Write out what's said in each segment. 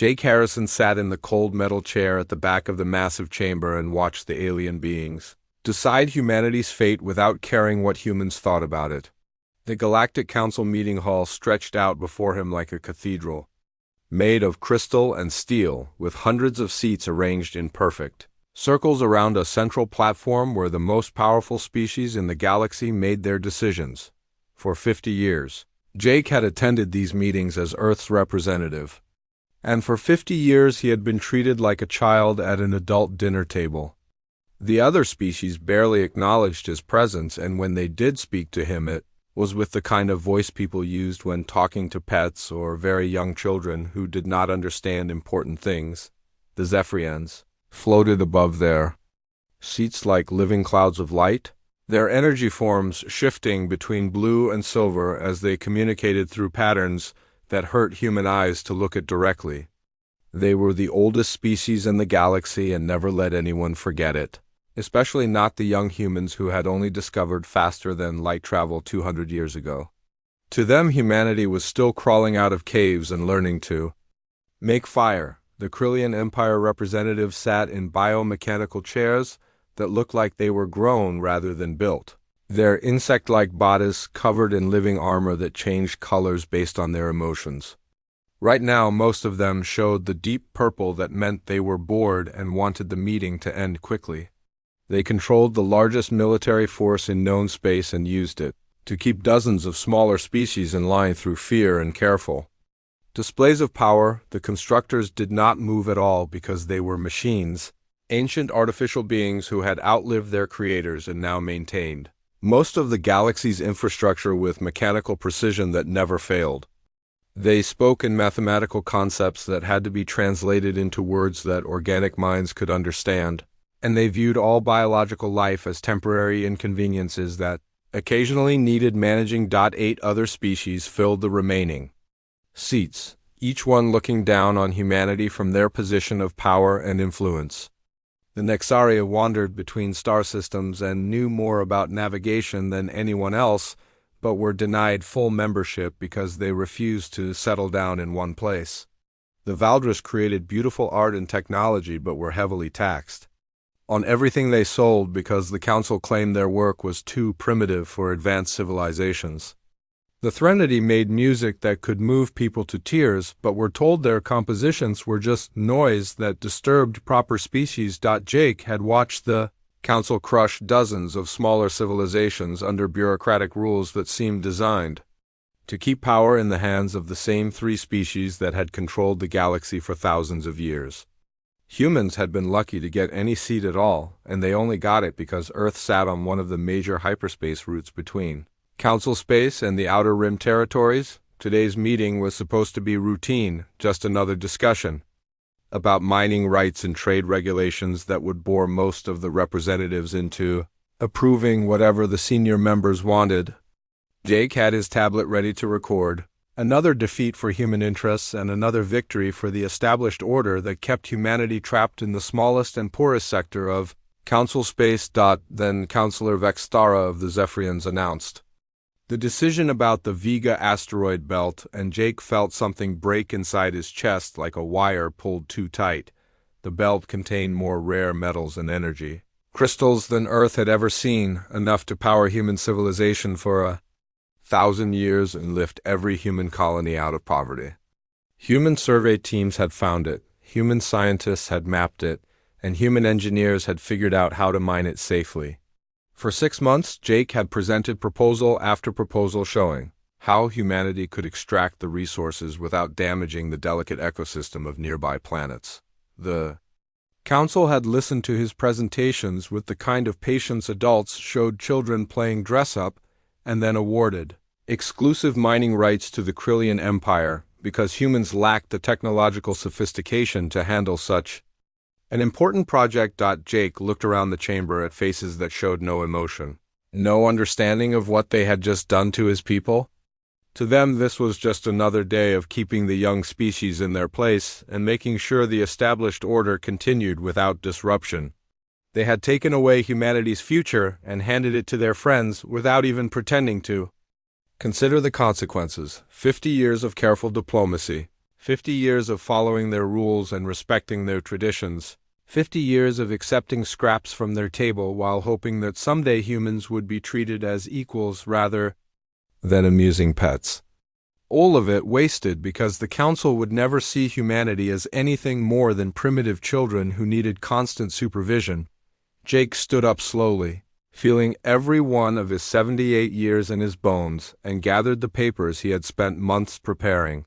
Jake Harrison sat in the cold metal chair at the back of the massive chamber and watched the alien beings decide humanity's fate without caring what humans thought about it. The Galactic Council meeting hall stretched out before him like a cathedral, made of crystal and steel, with hundreds of seats arranged in perfect circles around a central platform where the most powerful species in the galaxy made their decisions. For 50 years, Jake had attended these meetings as Earth's representative, and for 50 years he had been treated like a child at an adult dinner table. The other species barely acknowledged his presence, and when they did speak to him, it was with the kind of voice people used when talking to pets or very young children who did not understand important things. The Zephyrians floated above their seats like living clouds of light, their energy forms shifting between blue and silver as they communicated through patterns that hurt human eyes to look at directly. They were the oldest species in the galaxy and never let anyone forget it, especially not the young humans who had only discovered faster than light travel 200 years ago. To them, humanity was still crawling out of caves and learning to make fire. The Krillian Empire representatives sat in biomechanical chairs that looked like they were grown rather than built, their insect-like bodies covered in living armor that changed colors based on their emotions. Right now, most of them showed the deep purple that meant they were bored and wanted the meeting to end quickly. They controlled the largest military force in known space and used it to keep dozens of smaller species in line through fear and careful displays of power. The constructors did not move at all because they were machines, ancient artificial beings who had outlived their creators and now maintained most of the galaxy's infrastructure with mechanical precision that never failed. They spoke in mathematical concepts that had to be translated into words that organic minds could understand, and they viewed all biological life as temporary inconveniences that occasionally needed managing. 8 other species filled the remaining seats, each one looking down on humanity from their position of power and influence. The Nexaria wandered between star systems and knew more about navigation than anyone else, but were denied full membership because they refused to settle down in one place. The Valdris created beautiful art and technology but were heavily taxed on everything they sold because the Council claimed their work was too primitive for advanced civilizations. The Threnody made music that could move people to tears, but were told their compositions were just noise that disturbed proper species. Jake had watched the Council crush dozens of smaller civilizations under bureaucratic rules that seemed designed to keep power in the hands of the same 3 species that had controlled the galaxy for thousands of years. Humans had been lucky to get any seat at all, and they only got it because Earth sat on one of the major hyperspace routes between Council space and the Outer Rim territories. Today's meeting was supposed to be routine, just another discussion about mining rights and trade regulations that would bore most of the representatives into approving whatever the senior members wanted. Jake had his tablet ready to record. Another defeat for human interests and another victory for the established order that kept humanity trapped in the smallest and poorest sector of Council space. Then Councillor Vextara of the Zephyrians announced the decision about the Vega asteroid belt, and Jake felt something break inside his chest like a wire pulled too tight. The belt contained more rare metals and energy crystals than Earth had ever seen, enough to power human civilization for 1,000 years and lift every human colony out of poverty. Human survey teams had found it, human scientists had mapped it, and human engineers had figured out how to mine it safely. For 6 months, Jake had presented proposal after proposal showing how humanity could extract the resources without damaging the delicate ecosystem of nearby planets. The Council had listened to his presentations with the kind of patience adults showed children playing dress-up, and then awarded exclusive mining rights to the Krillian Empire because humans lacked the technological sophistication to handle such an important project. Jake looked around the chamber at faces that showed no emotion, no understanding of what they had just done to his people. To them, this was just another day of keeping the young species in their place and making sure the established order continued without disruption. They had taken away humanity's future and handed it to their friends without even pretending to consider the consequences. 50 years of careful diplomacy, 50 years of following their rules and respecting their traditions. 50 years of accepting scraps from their table while hoping that someday humans would be treated as equals rather than amusing pets. All of it wasted because the Council would never see humanity as anything more than primitive children who needed constant supervision. Jake stood up slowly, feeling every one of his 78 years in his bones, and gathered the papers he had spent months preparing.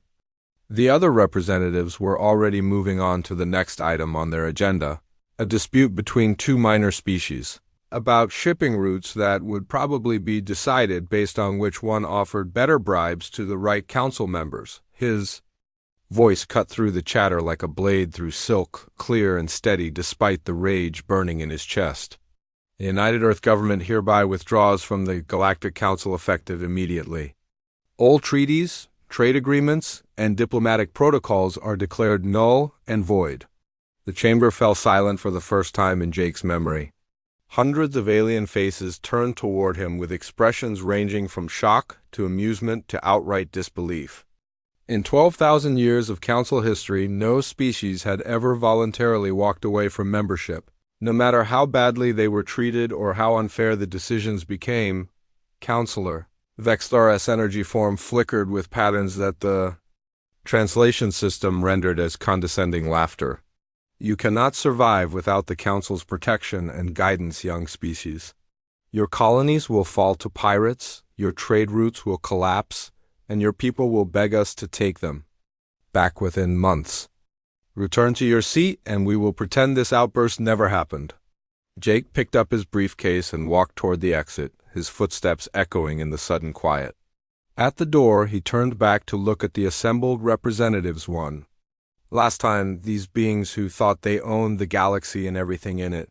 The other representatives were already moving on to the next item on their agenda, a dispute between two minor species, about shipping routes that would probably be decided based on which one offered better bribes to the right council members. His voice cut through the chatter like a blade through silk, clear and steady despite the rage burning in his chest. The United Earth government hereby withdraws from the Galactic Council effective immediately. All treaties, trade agreements, and diplomatic protocols are declared null and void. The chamber fell silent for the first time in Jake's memory. Hundreds of alien faces turned toward him with expressions ranging from shock to amusement to outright disbelief. In 12,000 years of council history, no species had ever voluntarily walked away from membership, no matter how badly they were treated or how unfair the decisions became. Counselor. Vexlar's energy form flickered with patterns that the translation system rendered as condescending laughter. You cannot survive without the Council's protection and guidance, young species. Your colonies will fall to pirates, your trade routes will collapse, and your people will beg us to take them back within months. Return to your seat, and we will pretend this outburst never happened. Jake picked up his briefcase and walked toward the exit, his footsteps echoing in the sudden quiet. At the door, he turned back to look at the assembled representatives. Last time, these beings who thought they owned the galaxy and everything in it.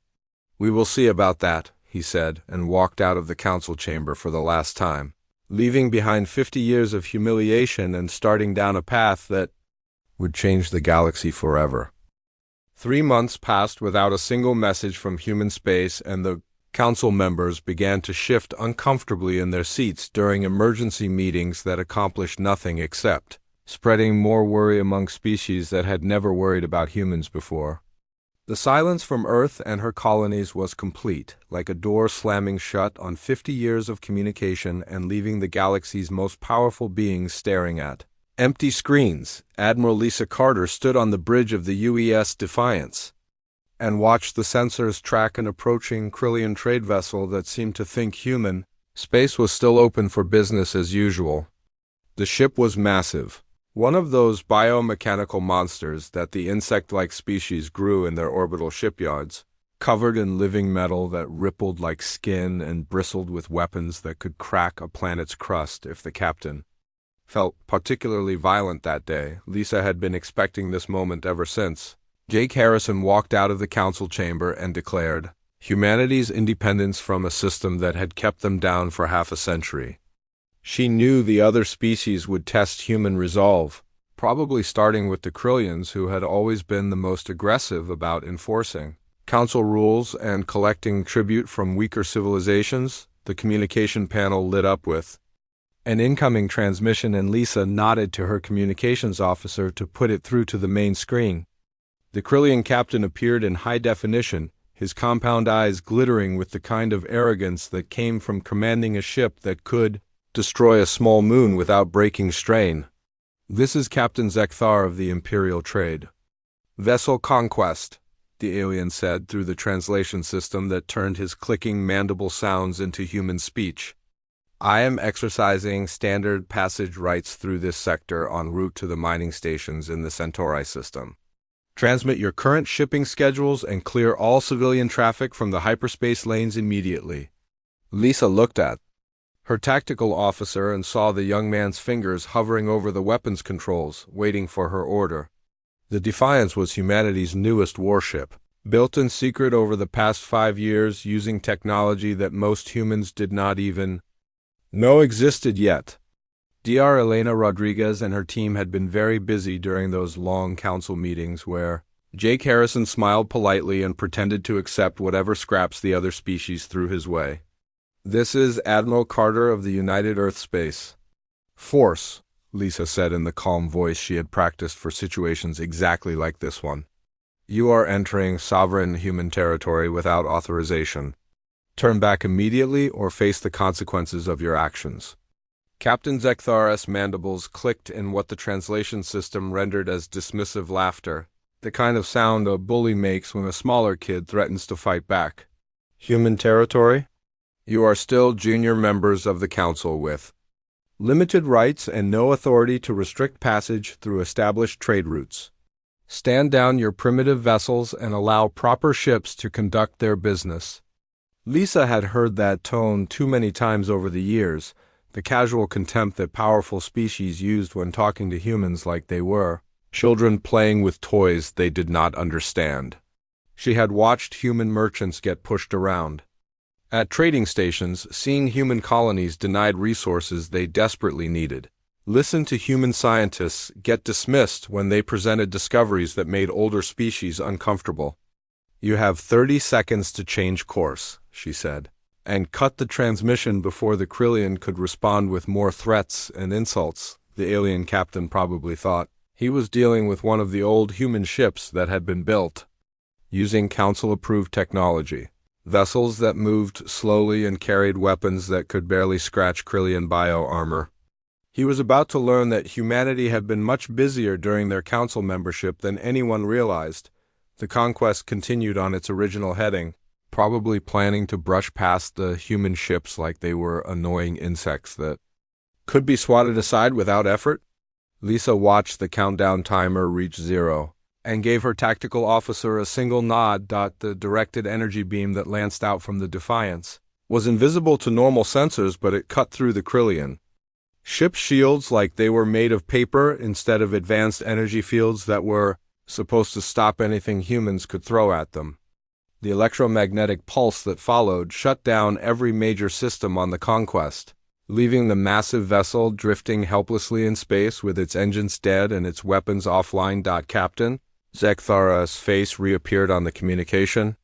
We will see about that, he said, and walked out of the council chamber for the last time, leaving behind 50 years of humiliation and starting down a path that would change the galaxy forever. 3 months passed without a single message from human space, and the council members began to shift uncomfortably in their seats during emergency meetings that accomplished nothing except spreading more worry among species that had never worried about humans before. The silence from Earth and her colonies was complete, like a door slamming shut on 50 years of communication and leaving the galaxy's most powerful beings staring at empty screens. Admiral Lisa Carter stood on the bridge of the UES Defiance and watched the sensors track an approaching Krillian trade vessel that seemed to think human. Space was still open for business as usual. The ship was massive, one of those biomechanical monsters that the insect-like species grew in their orbital shipyards, covered in living metal that rippled like skin and bristled with weapons that could crack a planet's crust if the captain felt particularly violent that day. Lisa had been expecting this moment ever since. Jake Harrison walked out of the council chamber and declared humanity's independence from a system that had kept them down for half a century. She knew the other species would test human resolve, probably starting with the Krillians, who had always been the most aggressive about enforcing council rules and collecting tribute from weaker civilizations. The communication panel lit up with an incoming transmission, and Lisa nodded to her communications officer to put it through to the main screen. The Krillian captain appeared in high definition, his compound eyes glittering with the kind of arrogance that came from commanding a ship that could destroy a small moon without breaking strain. This is Captain Zekthar of the Imperial Trade. Vessel Conquest, the alien said through the translation system that turned his clicking mandible sounds into human speech. I am exercising standard passage rights through this sector en route to the mining stations in the Centauri system. Transmit your current shipping schedules and clear all civilian traffic from the hyperspace lanes immediately. Lisa looked at her tactical officer and saw the young man's fingers hovering over the weapons controls, waiting for her order. The Defiance was humanity's newest warship, built in secret over the past 5 years using technology that most humans did not even know existed yet. Dr. Elena Rodriguez and her team had been very busy during those long council meetings where Jake Harrison smiled politely and pretended to accept whatever scraps the other species threw his way. This is Admiral Carter of the United Earth Space Force, Lisa said in the calm voice she had practiced for situations exactly like this one. You are entering sovereign human territory without authorization. Turn back immediately or face the consequences of your actions. Captain Zekthar's mandibles clicked in what the translation system rendered as dismissive laughter, the kind of sound a bully makes when a smaller kid threatens to fight back. Human territory? You are still junior members of the Council with limited rights and no authority to restrict passage through established trade routes. Stand down your primitive vessels and allow proper ships to conduct their business. Lisa had heard that tone too many times over the years, the casual contempt that powerful species used when talking to humans like they were children playing with toys they did not understand. She had watched human merchants get pushed around. At trading stations, seeing human colonies denied resources they desperately needed. Listen to human scientists get dismissed when they presented discoveries that made older species uncomfortable. You have 30 seconds to change course, she said, and cut the transmission before the Krillian could respond with more threats and insults, the alien captain probably thought. He was dealing with one of the old human ships that had been built using Council-approved technology. Vessels that moved slowly and carried weapons that could barely scratch Krillian bio-armor. He was about to learn that humanity had been much busier during their Council membership than anyone realized. The conquest continued on its original heading, probably planning to brush past the human ships like they were annoying insects that could be swatted aside without effort. Lisa watched the countdown timer reach 0. And gave her tactical officer a single nod. The directed energy beam that lanced out from the Defiance was invisible to normal sensors, but it cut through the Krillian. Ship shields like they were made of paper instead of advanced energy fields that were supposed to stop anything humans could throw at them. The electromagnetic pulse that followed shut down every major system on the conquest, leaving the massive vessel drifting helplessly in space with its engines dead and its weapons offline. Captain Zekthar's face reappeared on the communication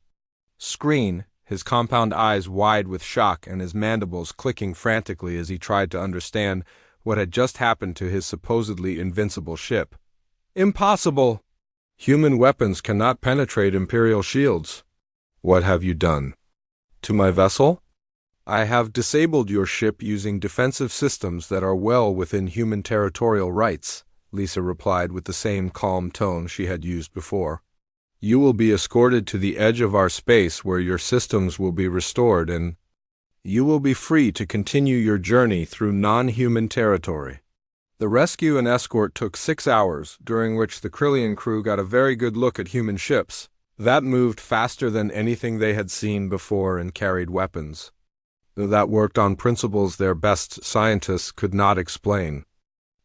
screen, his compound eyes wide with shock and his mandibles clicking frantically as he tried to understand what had just happened to his supposedly invincible ship. Impossible! Human weapons cannot penetrate Imperial shields. What have you done? To my vessel? I have disabled your ship using defensive systems that are well within human territorial rights, Lisa replied with the same calm tone she had used before. You will be escorted to the edge of our space where your systems will be restored and you will be free to continue your journey through non-human territory. The rescue and escort took 6 hours, during which the Krillian crew got a very good look at human ships that moved faster than anything they had seen before and carried weapons that worked on principles their best scientists could not explain.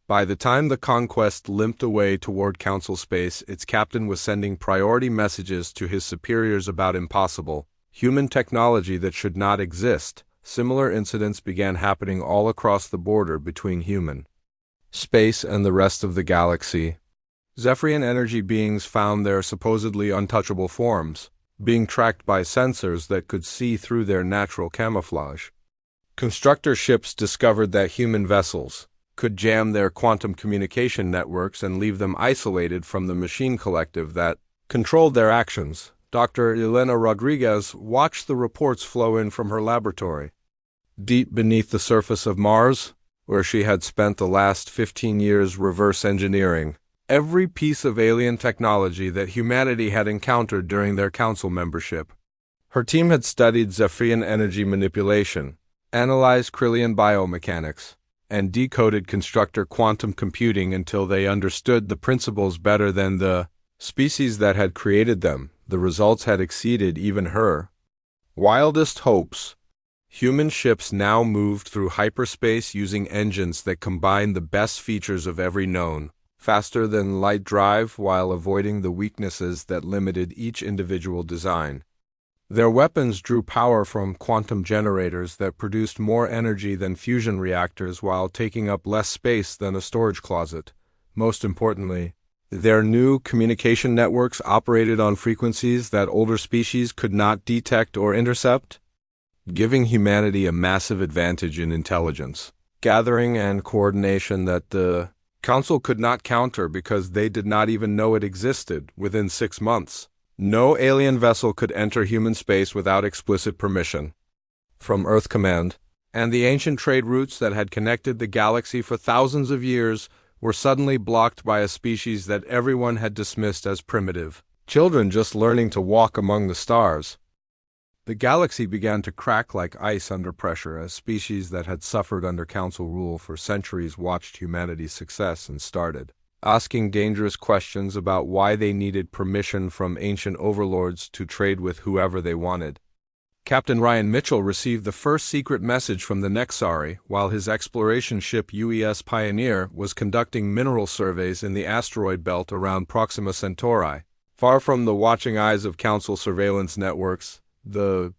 By the time the conquest limped away toward Council space, its captain was sending priority messages to his superiors about impossible, human technology that should not exist. Similar incidents began happening all across the border between human space and the rest of the galaxy. Zephyrian energy beings found their supposedly untouchable forms, being tracked by sensors that could see through their natural camouflage. Constructor ships discovered that human vessels could jam their quantum communication networks and leave them isolated from the machine collective that controlled their actions. Dr. Elena Rodriguez watched the reports flow in from her laboratory. Deep beneath the surface of Mars, where she had spent the last 15 years reverse engineering every piece of alien technology that humanity had encountered during their Council membership. Her team had studied Zephyrian energy manipulation, analyzed Krillian biomechanics, and decoded constructor quantum computing until they understood the principles better than the species that had created them. The results had exceeded even her wildest hopes. Human ships now moved through hyperspace using engines that combined the best features of every known, faster than light drive while avoiding the weaknesses that limited each individual design. Their weapons drew power from quantum generators that produced more energy than fusion reactors while taking up less space than a storage closet. Most importantly, their new communication networks operated on frequencies that older species could not detect or intercept, giving humanity a massive advantage in intelligence gathering and coordination that the Council could not counter because they did not even know it existed within 6 months. No alien vessel could enter human space without explicit permission from Earth Command, and the ancient trade routes that had connected the galaxy for thousands of years were suddenly blocked by a species that everyone had dismissed as primitive. Children just learning to walk among the stars. The galaxy began to crack like ice under pressure as species that had suffered under Council rule for centuries watched humanity's success and started asking dangerous questions about why they needed permission from ancient overlords to trade with whoever they wanted. Captain Ryan Mitchell received the first secret message from the Nexari while his exploration ship UES Pioneer was conducting mineral surveys in the asteroid belt around Proxima Centauri. Far from the watching eyes of Council surveillance networks, the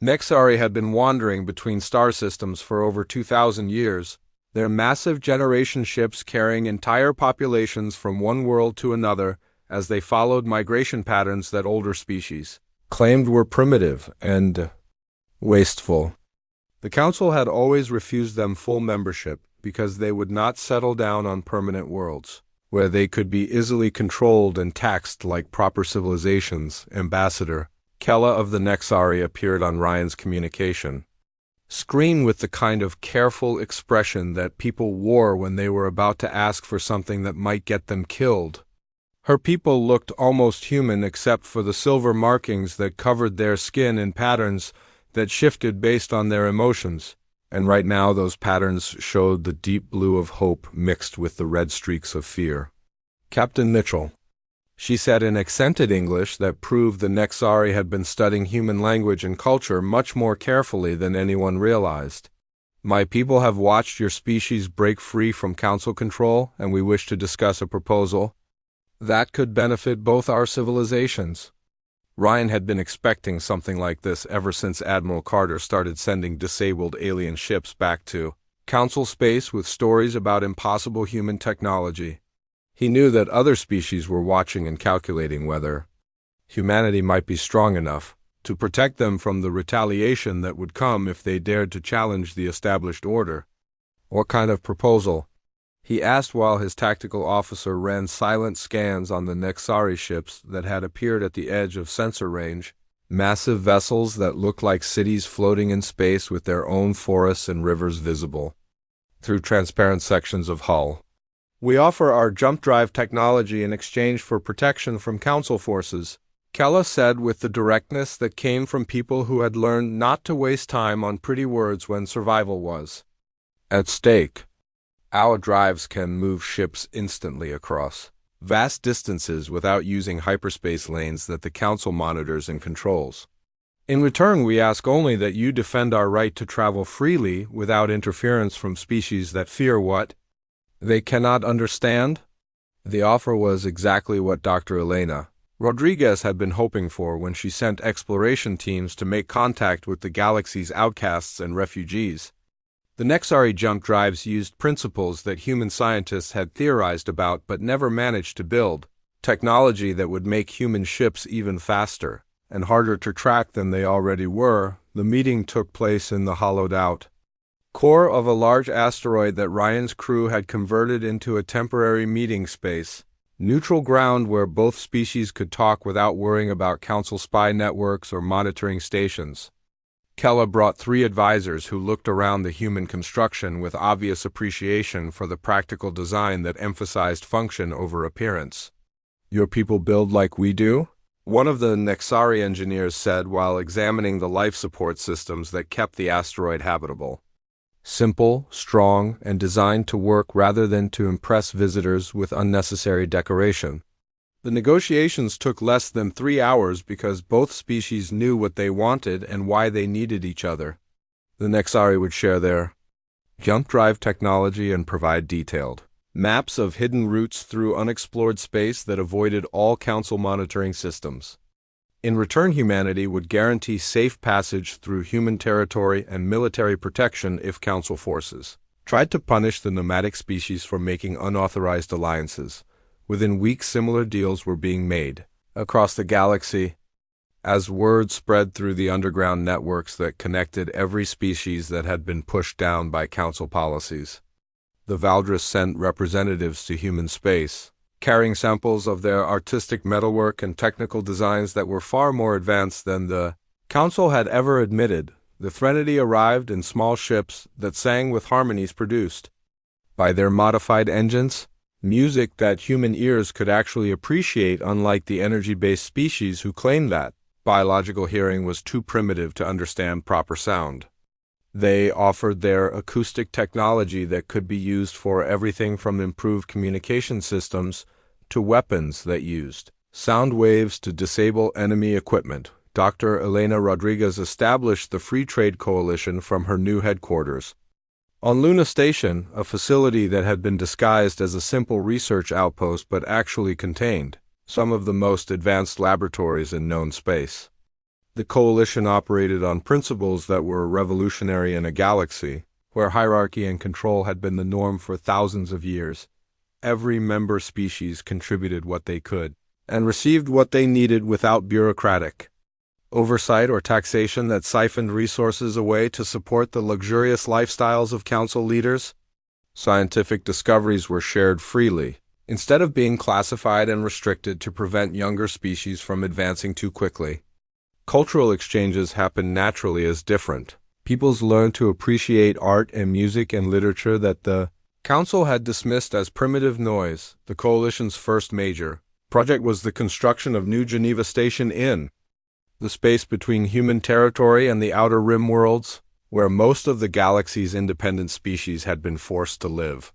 Nexari had been wandering between star systems for over 2,000 years, their massive generation ships carrying entire populations from one world to another as they followed migration patterns that older species claimed were primitive and wasteful. The Council had always refused them full membership because they would not settle down on permanent worlds, where they could be easily controlled and taxed like proper civilizations. Ambassador Kella of the Nexari appeared on Ryan's communication screen with the kind of careful expression that people wore when they were about to ask for something that might get them killed. Her people looked almost human except for the silver markings that covered their skin in patterns that shifted based on their emotions, and right now those patterns showed the deep blue of hope mixed with the red streaks of fear. Captain Mitchell, she said in accented English that proved the Nexari had been studying human language and culture much more carefully than anyone realized. My people have watched your species break free from Council control, and we wish to discuss a proposal that could benefit both our civilizations. Ryan had been expecting something like this ever since Admiral Carter started sending disabled alien ships back to Council space with stories about impossible human technology. He knew that other species were watching and calculating whether humanity might be strong enough to protect them from the retaliation that would come if they dared to challenge the established order. What kind of proposal? He asked while his tactical officer ran silent scans on the Nexari ships that had appeared at the edge of sensor range, massive vessels that looked like cities floating in space with their own forests and rivers visible through transparent sections of hull. We offer our jump drive technology in exchange for protection from Council forces, Kella said with the directness that came from people who had learned not to waste time on pretty words when survival was at stake. Our drives can move ships instantly across vast distances without using hyperspace lanes that the Council monitors and controls. In return, we ask only that you defend our right to travel freely without interference from species that fear what they cannot understand. The offer was exactly what Dr. Elena Rodriguez had been hoping for when she sent exploration teams to make contact with the galaxy's outcasts and refugees. The Nexari jump drives used principles that human scientists had theorized about but never managed to build, technology that would make human ships even faster and harder to track than they already were. The meeting took place in the hollowed-out core of a large asteroid that Ryan's crew had converted into a temporary meeting space, neutral ground where both species could talk without worrying about Council spy networks or monitoring stations. Kella brought 3 advisors who looked around the human construction with obvious appreciation for the practical design that emphasized function over appearance. Your people build like we do? One of the Nexari engineers said while examining the life support systems that kept the asteroid habitable. Simple, strong, and designed to work rather than to impress visitors with unnecessary decoration. The negotiations took less than 3 hours because both species knew what they wanted and why they needed each other. The Nexari would share their jump drive technology and provide detailed maps of hidden routes through unexplored space that avoided all Council monitoring systems. In return, humanity would guarantee safe passage through human territory and military protection if Council forces tried to punish the nomadic species for making unauthorized alliances. Within weeks, similar deals were being made across the galaxy as word spread through the underground networks that connected every species that had been pushed down by Council policies. the Valdris sent representatives to human space, carrying samples of their artistic metalwork and technical designs that were far more advanced than the Council had ever admitted. The Threnody arrived in small ships that sang with harmonies produced by their modified engines, music that human ears could actually appreciate, unlike the energy-based species who claimed that biological hearing was too primitive to understand proper sound. They offered their acoustic technology that could be used for everything from improved communication systems to weapons that used sound waves to disable enemy equipment. Dr. Elena Rodriguez established the Free Trade Coalition from her new headquarters on Luna Station, a facility that had been disguised as a simple research outpost but actually contained some of the most advanced laboratories in known space. The coalition operated on principles that were revolutionary in a galaxy where hierarchy and control had been the norm for thousands of years. Every member species contributed what they could and received what they needed without bureaucratic oversight or taxation that siphoned resources away to support the luxurious lifestyles of council leaders. Scientific discoveries were shared freely, instead of being classified and restricted to prevent younger species from advancing too quickly. Cultural exchanges happened naturally as different peoples learned to appreciate art and music and literature that the Council had dismissed as primitive noise. The Coalition's first major project was the construction of New Geneva Station in the space between human territory and the Outer Rim worlds, where most of the galaxy's independent species had been forced to live.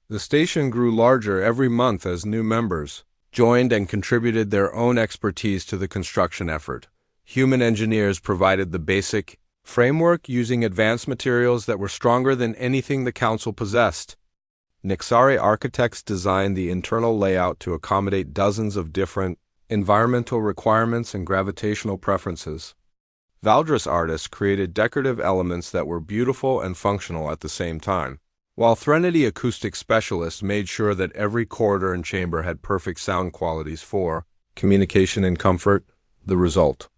The station grew larger every month as new members joined and contributed their own expertise to the construction effort. Human engineers provided the basic framework using advanced materials that were stronger than anything the Council possessed. Nixari architects designed the internal layout to accommodate dozens of different environmental requirements and gravitational preferences. Valdris artists created decorative elements that were beautiful and functional at the same time, while Threnody acoustic specialists made sure that every corridor and chamber had perfect sound qualities for communication and comfort. The result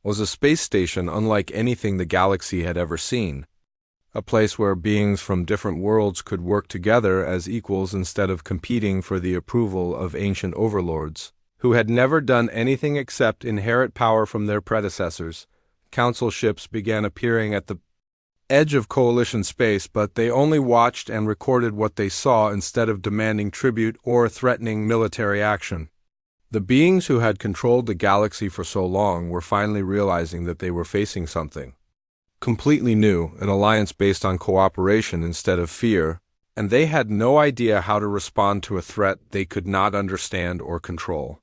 was a space station unlike anything the galaxy had ever seen, a place where beings from different worlds could work together as equals instead of competing for the approval of ancient overlords who had never done anything except inherit power from their predecessors. Council ships began appearing at the edge of Coalition space, but they only watched and recorded what they saw instead of demanding tribute or threatening military action. The beings who had controlled the galaxy for so long were finally realizing that they were facing something completely new, an alliance based on cooperation instead of fear, and they had no idea how to respond to a threat they could not understand or control.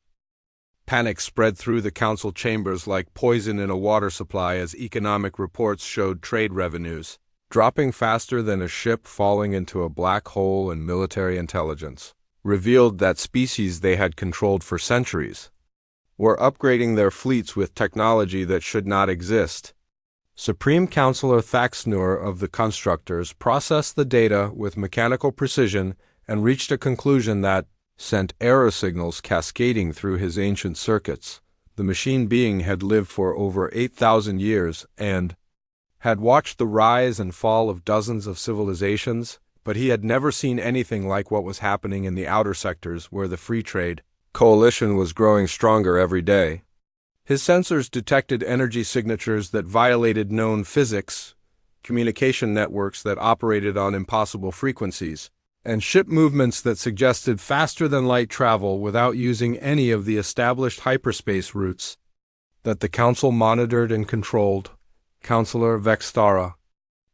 Panic spread through the council chambers like poison in a water supply as economic reports showed trade revenues dropping faster than a ship falling into a black hole, and military intelligence revealed that species they had controlled for centuries were upgrading their fleets with technology that should not exist. Supreme Counselor Thaxnur of the Constructors processed the data with mechanical precision and reached a conclusion that sent error signals cascading through his ancient circuits. The machine being had lived for over 8,000 years and had watched the rise and fall of dozens of civilizations, but he had never seen anything like what was happening in the outer sectors where the Free Trade Coalition was growing stronger every day. His sensors detected energy signatures that violated known physics, communication networks that operated on impossible frequencies, and ship movements that suggested faster-than-light travel without using any of the established hyperspace routes that the Council monitored and controlled. Counselor Vextara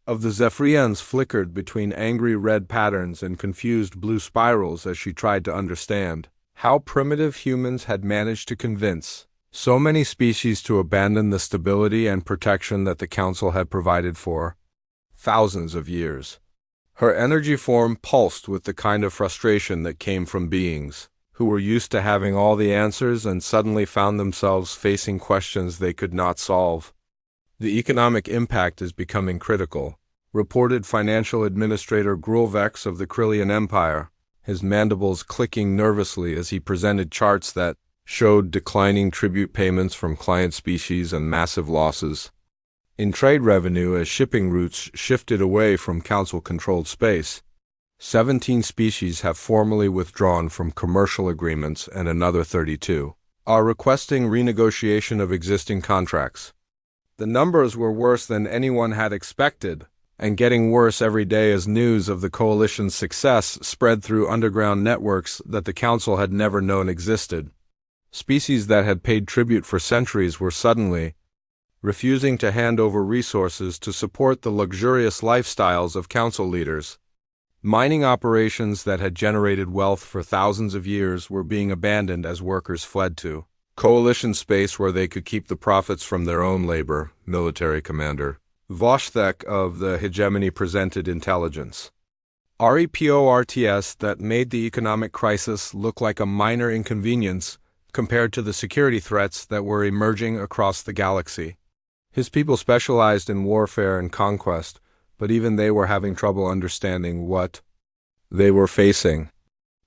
of the Zephyrians flickered between angry red patterns and confused blue spirals as she tried to understand how primitive humans had managed to convince so many species to abandon the stability and protection that the Council had provided for thousands of years. Her energy form pulsed with the kind of frustration that came from beings who were used to having all the answers and suddenly found themselves facing questions they could not solve. The economic impact is becoming critical, reported Financial Administrator Grulvex of the Krillian Empire, his mandibles clicking nervously as he presented charts that showed declining tribute payments from client species and massive losses in trade revenue as shipping routes shifted away from Council-controlled space. 17 species have formally withdrawn from commercial agreements, and another 32 are requesting renegotiation of existing contracts. The numbers were worse than anyone had expected, and getting worse every day as news of the coalition's success spread through underground networks that the Council had never known existed. Species that had paid tribute for centuries were suddenly refusing to hand over resources to support the luxurious lifestyles of Council leaders. Mining operations that had generated wealth for thousands of years were being abandoned as workers fled to coalition space where they could keep the profits from their own labor, military commander Voshthek of the hegemony presented intelligence. Reports that made the economic crisis look like a minor inconvenience compared to the security threats that were emerging across the galaxy. His people specialized in warfare and conquest, but even they were having trouble understanding what they were facing.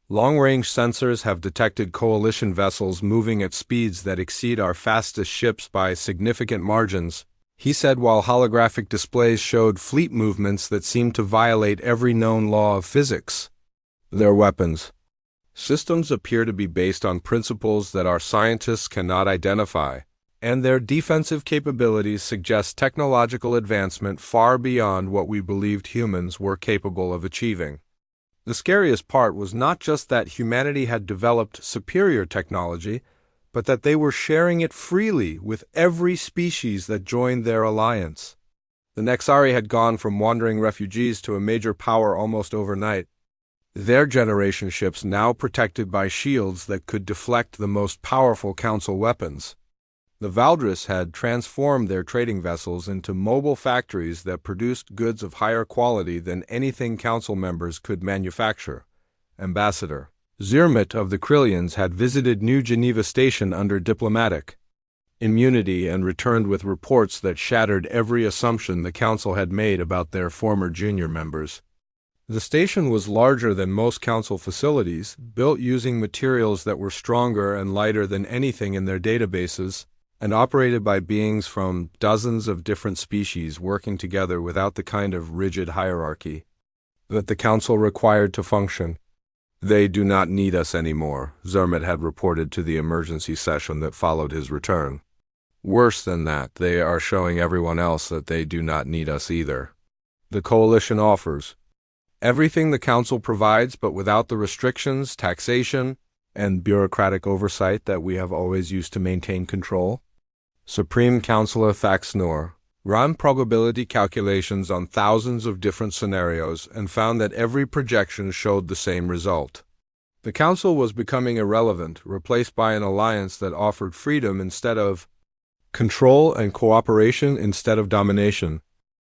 Long-range sensors have detected coalition vessels moving at speeds that exceed our fastest ships by significant margins, he said, while holographic displays showed fleet movements that seemed to violate every known law of physics. Their weapons systems appear to be based on principles that our scientists cannot identify, and their defensive capabilities suggest technological advancement far beyond what we believed humans were capable of achieving. The scariest part was not just that humanity had developed superior technology, but that they were sharing it freely with every species that joined their alliance. The Nexari had gone from wandering refugees to a major power almost overnight. Their generation ships now protected by shields that could deflect the most powerful Council weapons. The Valdris had transformed their trading vessels into mobile factories that produced goods of higher quality than anything Council members could manufacture. Ambassador Zermit of the Krillians had visited New Geneva Station under diplomatic immunity and returned with reports that shattered every assumption the Council had made about their former junior members. The station was larger than most Council facilities, built using materials that were stronger and lighter than anything in their databases, and operated by beings from dozens of different species working together without the kind of rigid hierarchy that the Council required to function. They do not need us anymore, Zermit had reported to the emergency session that followed his return. Worse than that, they are showing everyone else that they do not need us either. The Coalition offers everything the Council provides, but without the restrictions, taxation, and bureaucratic oversight that we have always used to maintain control. Supreme Counselor Thaxnor ran probability calculations on thousands of different scenarios and found that every projection showed the same result. The Council was becoming irrelevant, replaced by an alliance that offered freedom instead of control and cooperation instead of domination.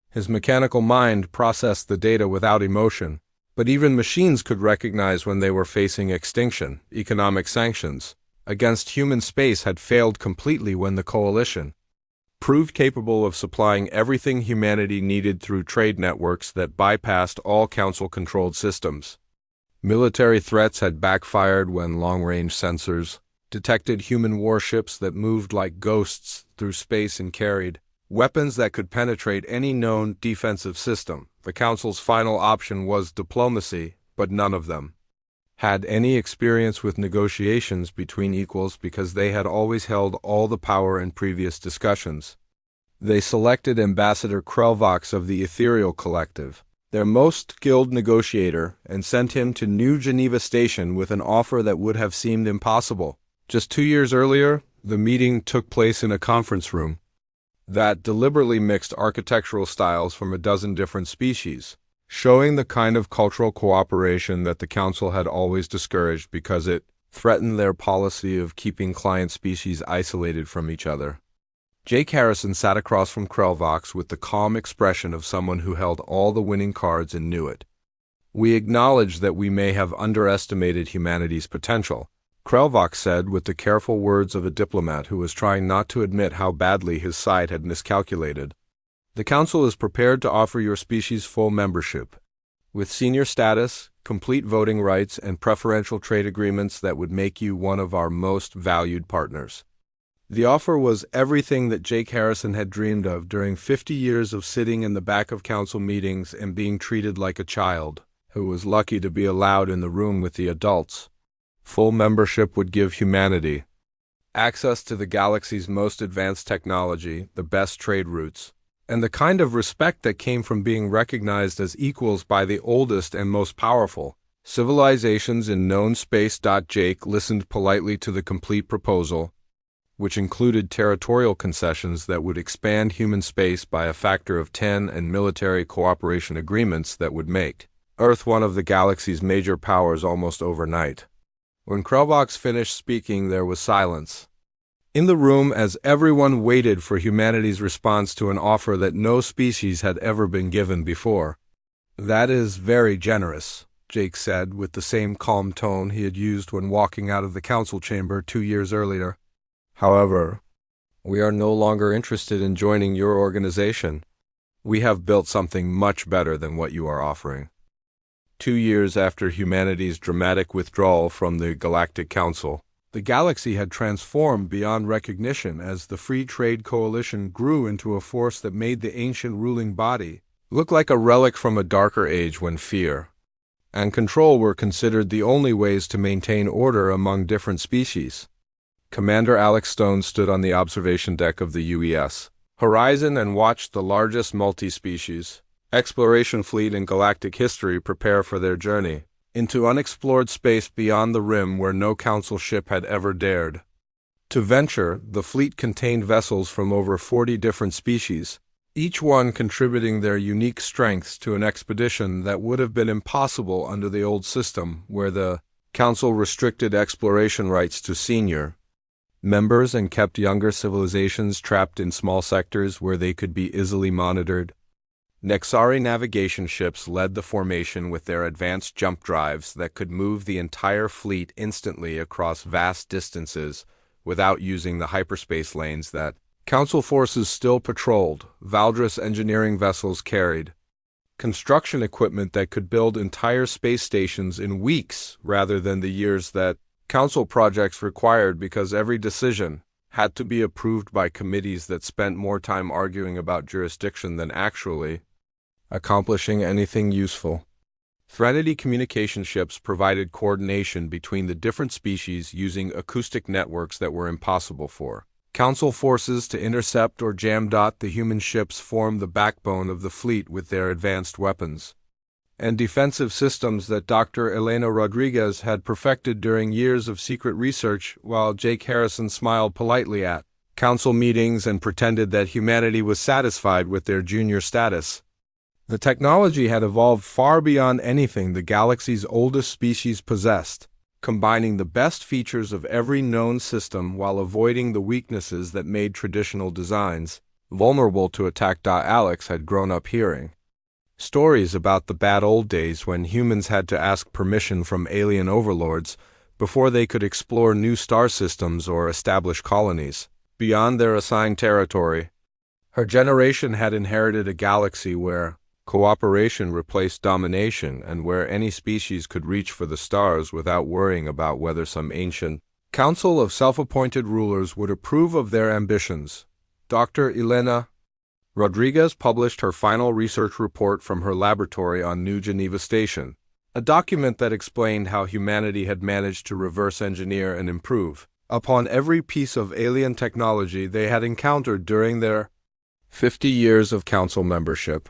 His mechanical mind processed the data without emotion, but even machines could recognize when they were facing extinction. Economic sanctions against human space had failed completely when the Coalition proved capable of supplying everything humanity needed through trade networks that bypassed all Council-controlled systems. Military threats had backfired when long-range sensors detected human warships that moved like ghosts through space and carried weapons that could penetrate any known defensive system. The Council's final option was diplomacy, but none of them had any experience with negotiations between equals because they had always held all the power in previous discussions. They selected Ambassador Krelvox of the Ethereal Collective, their most skilled negotiator, and sent him to New Geneva Station with an offer that would have seemed impossible. Just 2 years earlier, the meeting took place in a conference room that deliberately mixed architectural styles from a dozen different species, showing the kind of cultural cooperation that the Council had always discouraged because it threatened their policy of keeping client species isolated from each other. Jake Harrison sat across from Krelvox with the calm expression of someone who held all the winning cards and knew it. "We acknowledge that we may have underestimated humanity's potential," Krelvox said with the careful words of a diplomat who was trying not to admit how badly his side had miscalculated. "The Council is prepared to offer your species full membership, with senior status, complete voting rights, and preferential trade agreements that would make you one of our most valued partners." The offer was everything that Jake Harrison had dreamed of during 50 years of sitting in the back of Council meetings and being treated like a child. who was lucky to be allowed in the room with the adults. Full membership would give humanity access to the galaxy's most advanced technology, the best trade routes, and the kind of respect that came from being recognized as equals by the oldest and most powerful civilizations in known space. Jake listened politely to the complete proposal, which included territorial concessions that would expand human space by a factor of 10 and military cooperation agreements that would make Earth one of the galaxy's major powers almost overnight. When Krelvox finished speaking, there was silence in the room as everyone waited for humanity's response to an offer that no species had ever been given before. "That is very generous," Jake said with the same calm tone he had used when walking out of the council chamber 2 years earlier. "However, we are no longer interested in joining your organization. We have built something much better than what you are offering." 2 years after humanity's dramatic withdrawal from the Galactic Council, the galaxy had transformed beyond recognition as the Free Trade Coalition grew into a force that made the ancient ruling body look like a relic from a darker age when fear and control were considered the only ways to maintain order among different species. Commander Alex Stone stood on the observation deck of the UES Horizon and watched the largest multi-species exploration fleet in galactic history prepare for their journey into unexplored space beyond the rim where no council ship had ever dared to venture. The fleet contained vessels from over 40 different species, each one contributing their unique strengths to an expedition that would have been impossible under the old system, where the council restricted exploration rights to senior members and kept younger civilizations trapped in small sectors where they could be easily monitored. Nexari navigation ships led the formation with their advanced jump drives that could move the entire fleet instantly across vast distances without using the hyperspace lanes that Council forces still patrolled. Valdris engineering vessels carried construction equipment that could build entire space stations in weeks rather than the years that Council projects required, because every decision had to be approved by committees that spent more time arguing about jurisdiction than actually accomplishing anything useful. Threnody communication ships provided coordination between the different species using acoustic networks that were impossible for Council forces to intercept or jam. The human ships formed the backbone of the fleet with their advanced weapons and defensive systems that Dr. Elena Rodriguez had perfected during years of secret research, while Jake Harrison smiled politely at Council meetings and pretended that humanity was satisfied with their junior status. The technology had evolved far beyond anything the galaxy's oldest species possessed, combining the best features of every known system while avoiding the weaknesses that made traditional designs vulnerable to attack. Alex had grown up hearing stories about the bad old days when humans had to ask permission from alien overlords before they could explore new star systems or establish colonies beyond their assigned territory. Her generation had inherited a galaxy where cooperation replaced domination, and where any species could reach for the stars without worrying about whether some ancient council of self-appointed rulers would approve of their ambitions. Dr. Elena Rodriguez published her final research report from her laboratory on New Geneva Station, a document that explained how humanity had managed to reverse engineer and improve upon every piece of alien technology they had encountered during their 50 years of council membership.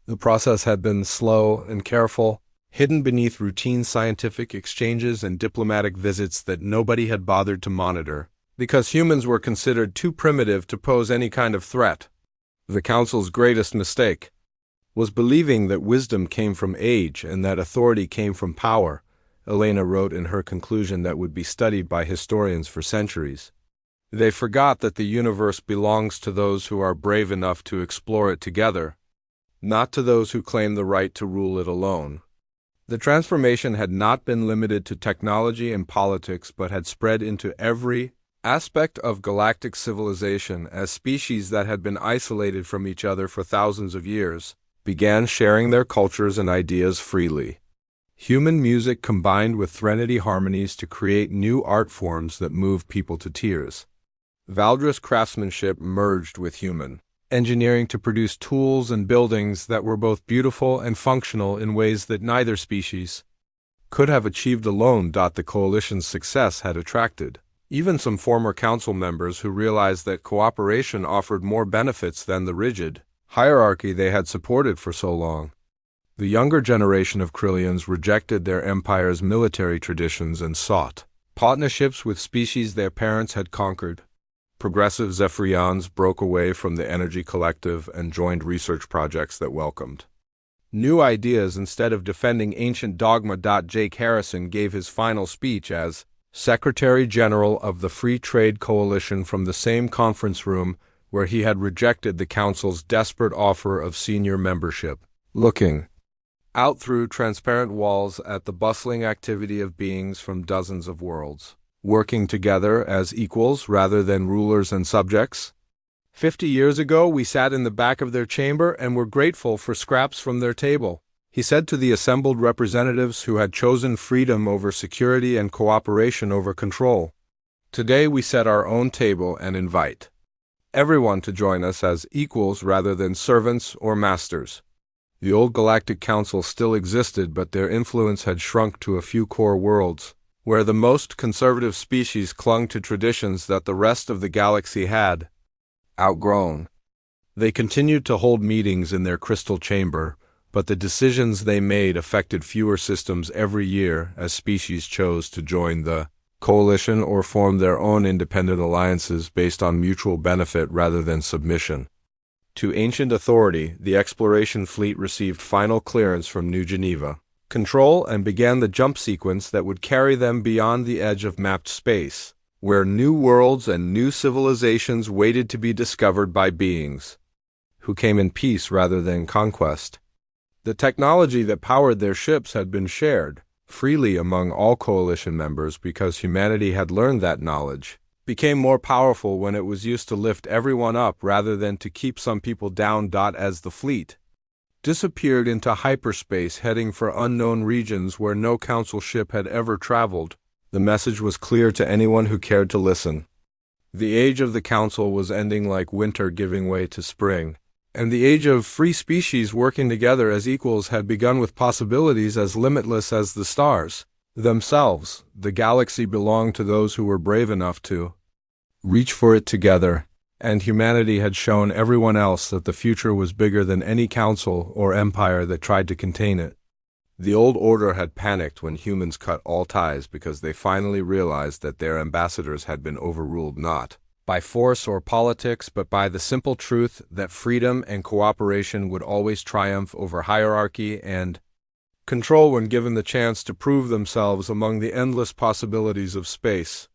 The process had been slow and careful, hidden beneath routine scientific exchanges and diplomatic visits that nobody had bothered to monitor, because humans were considered too primitive to pose any kind of threat. The Council's greatest mistake was believing that wisdom came from age and that authority came from power, Elena wrote in her conclusion that would be studied by historians for centuries. They forgot that the universe belongs to those who are brave enough to explore it together, not to those who claim the right to rule it alone. The transformation had not been limited to technology and politics, but had spread into every aspect of galactic civilization, as species that had been isolated from each other for thousands of years began sharing their cultures and ideas freely. Human music combined with Threnody harmonies to create new art forms that moved people to tears. Valdris craftsmanship merged with human engineering to produce tools and buildings that were both beautiful and functional in ways that neither species could have achieved alone. The coalition's success had attracted even some former council members who realized that cooperation offered more benefits than the rigid hierarchy they had supported for so long. The younger generation of Krillians rejected their empire's military traditions and sought partnerships with species their parents had conquered. Progressive Zephyrians broke away from the Energy Collective and joined research projects that welcomed new ideas instead of defending ancient dogma. Jake Harrison gave his final speech as Secretary General of the Free Trade Coalition from the same conference room where he had rejected the Council's desperate offer of senior membership. Looking out through transparent walls at the bustling activity of beings from dozens of worlds, working together as equals rather than rulers and subjects. 50 years ago, we sat in the back of their chamber and were grateful for scraps from their table, he said to the assembled representatives who had chosen freedom over security and cooperation over control. Today we set our own table and invite everyone to join us as equals rather than servants or masters. The old Galactic Council still existed, but their influence had shrunk to a few core worlds, where the most conservative species clung to traditions that the rest of the galaxy had outgrown. They continued to hold meetings in their crystal chamber, but the decisions they made affected fewer systems every year as species chose to join the coalition or form their own independent alliances based on mutual benefit rather than submission. To ancient authority, the exploration fleet received final clearance from New Geneva Control and began the jump sequence that would carry them beyond the edge of mapped space, where new worlds and new civilizations waited to be discovered by beings who came in peace rather than conquest. The technology that powered their ships had been shared freely among all coalition members because humanity had learned that knowledge became more powerful when it was used to lift everyone up rather than to keep some people down. As the fleet disappeared into hyperspace heading for unknown regions where no council ship had ever traveled, the message was clear to anyone who cared to listen. The age of the council was ending like winter giving way to spring, and the age of free species working together as equals had begun with possibilities as limitless as the stars themselves. The galaxy belonged to those who were brave enough to reach for it together, and humanity had shown everyone else that the future was bigger than any council or empire that tried to contain it. The old order had panicked when humans cut all ties because they finally realized that their ambassadors had been overruled not by force or politics, but by the simple truth that freedom and cooperation would always triumph over hierarchy and control when given the chance to prove themselves among the endless possibilities of space.